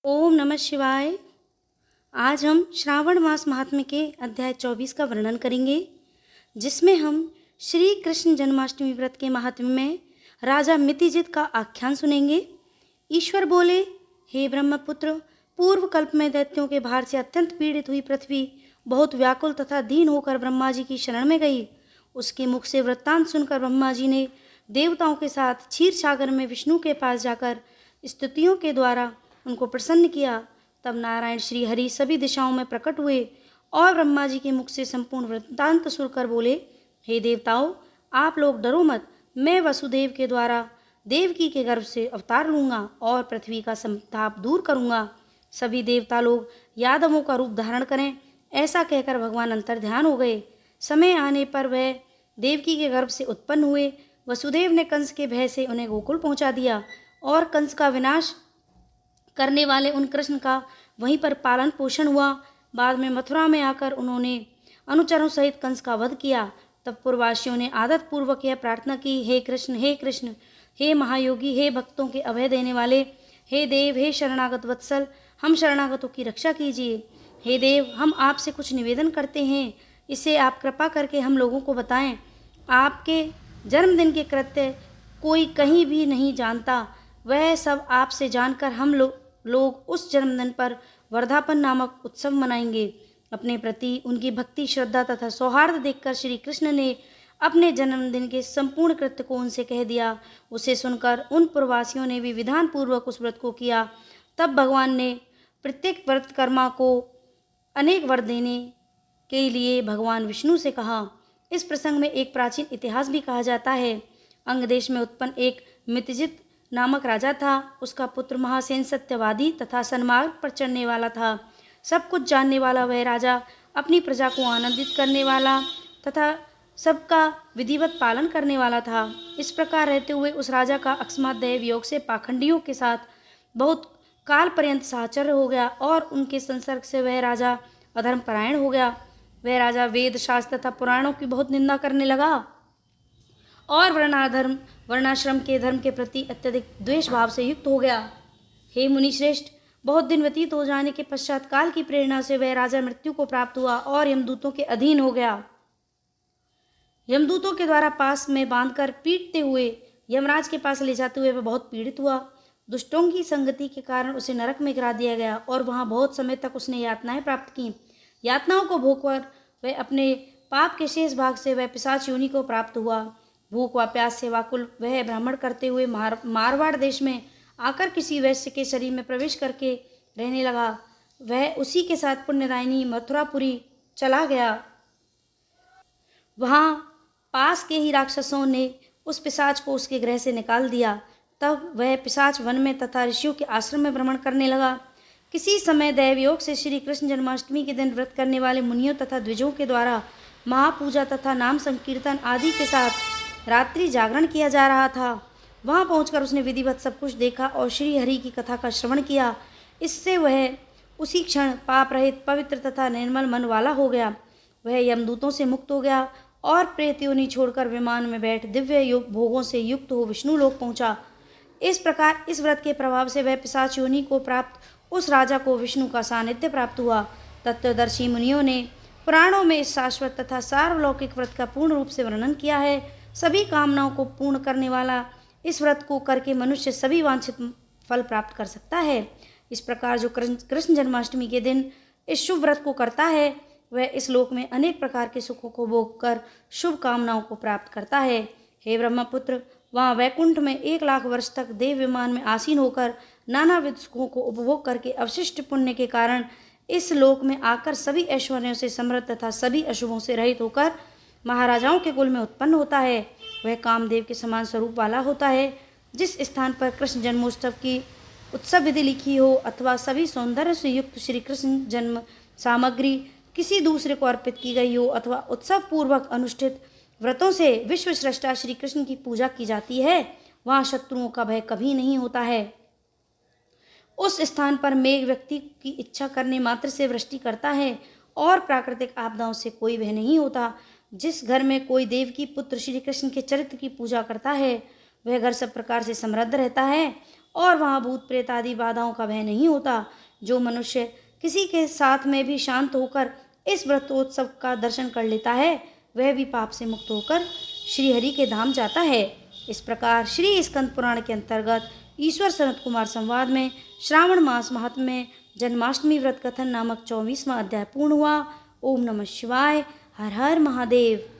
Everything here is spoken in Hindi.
ओम नमः शिवाय। आज हम श्रावण मास महात्म्य के अध्याय 24 का वर्णन करेंगे, जिसमें हम श्री कृष्ण जन्माष्टमी व्रत के महात्म्य में राजा मितिजित का आख्यान सुनेंगे। ईश्वर बोले, हे ब्रह्मपुत्र, पूर्व कल्प में दैत्यों के भार से अत्यंत पीड़ित हुई पृथ्वी बहुत व्याकुल तथा दीन होकर ब्रह्मा जी की शरण में गई। उसके मुख से वृत्तांत सुनकर ब्रह्मा जी ने देवताओं के साथ क्षीर सागर में विष्णु के पास जाकर स्तुतियों के द्वारा उनको प्रसन्न किया। तब नारायण श्री हरि सभी दिशाओं में प्रकट हुए और ब्रह्मा जी के मुख से संपूर्ण वृत्तांत सुनकर बोले, हे देवताओं, आप लोग डरो मत। मैं वसुदेव के द्वारा देवकी के गर्भ से अवतार लूंगा और पृथ्वी का संताप दूर करूंगा। सभी देवता लोग यादवों का रूप धारण करें, ऐसा कहकर भगवान अंतर्ध्यान हो गए। समय आने पर वह देवकी के गर्भ से उत्पन्न हुए। वसुदेव ने कंस के भय से उन्हें गोकुल पहुंचा दिया और कंस का विनाश करने वाले उन कृष्ण का वहीं पर पालन पोषण हुआ। बाद में मथुरा में आकर उन्होंने अनुचरों सहित कंस का वध किया। तब पूर्ववासियों ने आदत पूर्वक यह प्रार्थना की, हे कृष्ण, हे कृष्ण, हे महायोगी, हे भक्तों के अभय देने वाले, हे देव, हे शरणागत वत्सल, हम शरणागतों की रक्षा कीजिए। हे देव, हम आपसे कुछ निवेदन करते हैं, इसे आप कृपा करके हम लोगों को बताएं। आपके जन्मदिन के कृत्य कोई कहीं भी नहीं जानता, वह सब आपसे जानकर हम लोग उस जन्मदिन पर वर्धापन नामक उत्सव मनाएंगे। अपने प्रति उनकी भक्ति, श्रद्धा तथा सौहार्द देखकर श्री कृष्ण ने अपने जन्मदिन के संपूर्ण कृत्य को उनसे कह दिया। उसे सुनकर उन प्रवासियों ने भी विधान पूर्वक उस व्रत को किया। तब भगवान ने प्रत्येक व्रतकर्मा को अनेक वर देने के लिए भगवान विष्णु से कहा। इस प्रसंग में एक प्राचीन इतिहास भी कहा जाता है। अंग देश में उत्पन्न एक मितिजित नामक राजा था। उसका पुत्र महासेन सत्यवादी तथा सन्मार्ग पर चढ़ने वाला था। सब कुछ जानने वाला वह राजा अपनी प्रजा को आनंदित करने वाला तथा सबका विधिवत पालन करने वाला था। इस प्रकार रहते हुए उस राजा का अकस्मात दैव योग से पाखंडियों के साथ बहुत काल पर्यंत साहचर्य हो गया और उनके संसर्ग से वह राजा अधर्म परायण हो गया। वह राजा वेद शास्त्र तथा पुराणों की बहुत निंदा करने लगा और वर्णाश्रम के धर्म के प्रति अत्यधिक द्वेष भाव से युक्त हो गया। हे मुनि श्रेष्ठ, बहुत दिन व्यतीत हो जाने के पश्चात काल की प्रेरणा से वह राजा मृत्यु को प्राप्त हुआ और यमदूतों के अधीन हो गया। यमदूतों के द्वारा पास में बांधकर पीटते हुए यमराज के पास ले जाते हुए वह बहुत पीड़ित हुआ। दुष्टों की संगति के कारण उसे नरक में गिरा दिया गया और वहां बहुत समय तक उसने यातनाएं प्राप्त की। यातनाओं को भोगकर वह अपने पाप के शेष भाग से वह पिशाच योनि को प्राप्त हुआ। भूख व प्यास से वाकुल वह भ्रमण करते हुए मारवाड़ देश में आकर किसी वैश्य के शरीर में प्रवेश करके रहने लगा। वह उसी के साथ पुण्यदायिनी मथुरापुरी चला गया। वहां पास के ही राक्षसों ने उस पिशाच को उसके गृह से निकाल दिया। तब वह पिशाच वन में तथा ऋषियों के आश्रम में भ्रमण करने लगा। किसी समय दैवयोग से श्री कृष्ण जन्माष्टमी के दिन व्रत करने वाले मुनियों तथा द्विजों के द्वारा महापूजा तथा नाम संकीर्तन आदि के साथ रात्रि जागरण किया जा रहा था। वहां पहुंचकर उसने विधिवत सब कुछ देखा और श्री हरि की कथा का श्रवण किया। इससे वह उसी क्षण पाप रहित, पवित्र तथा निर्मल मन वाला हो गया। वह यमदूतों से मुक्त हो गया और प्रेत योनि छोड़कर विमान में बैठ दिव्य योग भोगों से युक्त हो विष्णु लोक पहुंचा। इस प्रकार इस व्रत के प्रभाव से वह पिशाच योनि को प्राप्त उस राजा को विष्णु का सानिध्य प्राप्त हुआ। तत्वदर्शी मुनियों ने पुराणों में इस शाश्वत तथा सार्वलौकिक व्रत का पूर्ण रूप से वर्णन किया है। सभी कामनाओं को पूर्ण करने वाला इस व्रत को करके मनुष्य सभी वांछित फल प्राप्त कर सकता है। इस प्रकार जो कृष्ण जन्माष्टमी के दिन इस शुभ व्रत को करता है, वह इस लोक में अनेक प्रकार के सुखों को भोग कर शुभ कामनाओं को प्राप्त करता है। हे ब्रह्मपुत्र, वहाँ वैकुंठ में 1,00,000 वर्ष तक देव विमान में आसीन होकर नानाविध सुखों को उपभोग करके अवशिष्ट पुण्य के कारण इस लोक में आकर सभी ऐश्वर्यों से समृद्ध तथा सभी अशुभों से रहित होकर महाराजाओं के कुल में उत्पन्न होता है। वह कामदेव के समान स्वरूप वाला होता है। जिस स्थान पर कृष्ण जन्मोत्सव की उत्सव विधि लिखी हो अथवा सभी सौंदर्य से युक्त श्री कृष्ण जन्म सामग्री किसी दूसरे को अर्पित की गई हो अथवा उत्सव पूर्वक अनुष्ठित व्रतों से विश्व श्रेष्ठा श्री कृष्ण की पूजा की जाती है, वहां शत्रुओं का भय कभी नहीं होता है। उस स्थान पर मेघ व्यक्ति की इच्छा करने मात्र से वृष्टि करता है और प्राकृतिक आपदाओं से कोई भय नहीं होता। जिस घर में कोई देव की पुत्र श्री कृष्ण के चरित्र की पूजा करता है, वह घर सब प्रकार से समृद्ध रहता है और वहाँ भूत प्रेत आदि बाधाओं का भय नहीं होता। जो मनुष्य किसी के साथ में भी शांत होकर इस व्रतोत्सव का दर्शन कर लेता है, वह भी पाप से मुक्त होकर श्री हरि के धाम जाता है। इस प्रकार श्री स्कंद पुराण के अंतर्गत ईश्वर सनत कुमार संवाद में श्रावण मास महात्म्य में जन्माष्टमी व्रत कथन नामक 24वां अध्याय पूर्ण हुआ। ओम नमः शिवाय। हर हर महादेव।